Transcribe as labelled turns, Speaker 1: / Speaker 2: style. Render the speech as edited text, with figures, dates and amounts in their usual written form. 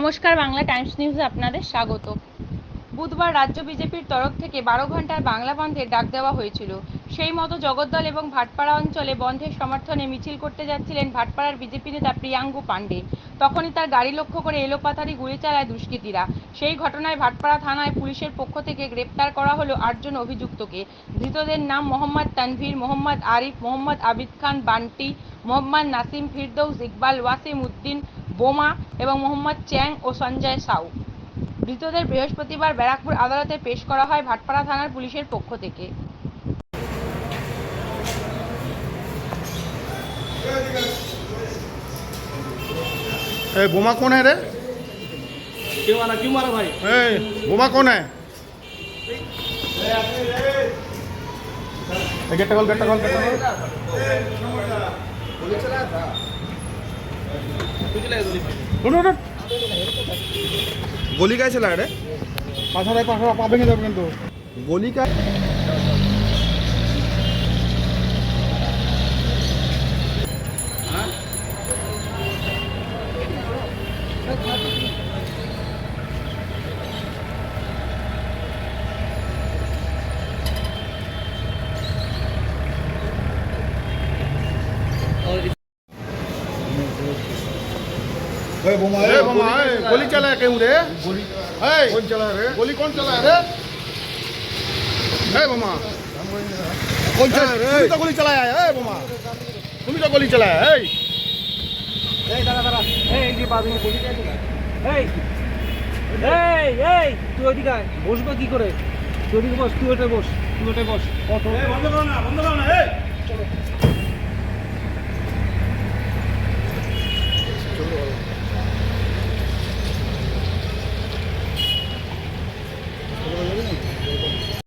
Speaker 1: নমস্কার, বাংলা টাইমস নিউজে আপনাদের স্বাগত। বুধবার রাজ্য বিজেপির তরফ থেকে 12 ঘন্টার বাংলা বন্ধের ডাক দেওয়া হয়েছিল। সেই মতো জগদ্দল এবং ভাটপাড়া অঞ্চলে বন্ধের সমর্থনে মিছিল করতে যাচ্ছিলেন ভাটপাড়ার বিজেপি নেতা প্রিয়াঙ্গু পাণ্ডে। তখনই তার গাড়ি লক্ষ্য করে এলোপাতাড়ি গুলি চালায় দুষ্কৃতীরা। সেই ঘটনায় ভাটপাড়া থানায় পুলিশের পক্ষ থেকে গ্রেপ্তার করা হলো 8 জন অভিযুক্তকে। ধৃতদের নাম মোহাম্মদ তানভীর, মোহাম্মদ আরিফ, মোহাম্মদ আবিদ খান বান্টি, মোহাম্মদ নাসিম, ফিরদৌস, ইকবাল, ওয়াসিম উদ্দিন, বোমা এবং মোহাম্মদ চ্যাং ও সঞ্জয় সাউ। ধৃতদের বৃহস্পতিবার ব্যারাকপুর আদালতে পেশ করা হয় ভাটপাড়া থানার পুলিশের পক্ষ থেকে।
Speaker 2: बोमा कौन है रे?
Speaker 3: क्यों मारा भाई?
Speaker 2: बोमा कौन है? गेट कॉल गोली काय चला रे? पाछा पा भेঙে যাবে কিন্তু गोली काय बोमा गोली चला है क्यों रे? गोली कौन चला रे? गोली कौन चला रे? बोमा कौन चला रे? तुम तो गोली चलाया है बोमा, तुम तो गोली चलाया है।
Speaker 3: দাঁড়া এই বাবু গোলি কে দিলা? তুই ওদিকে আয়, বসবা কি করে? তুই ওদিকে বস, তুই ওটা বস। কত বন্ধ করো না, চলো।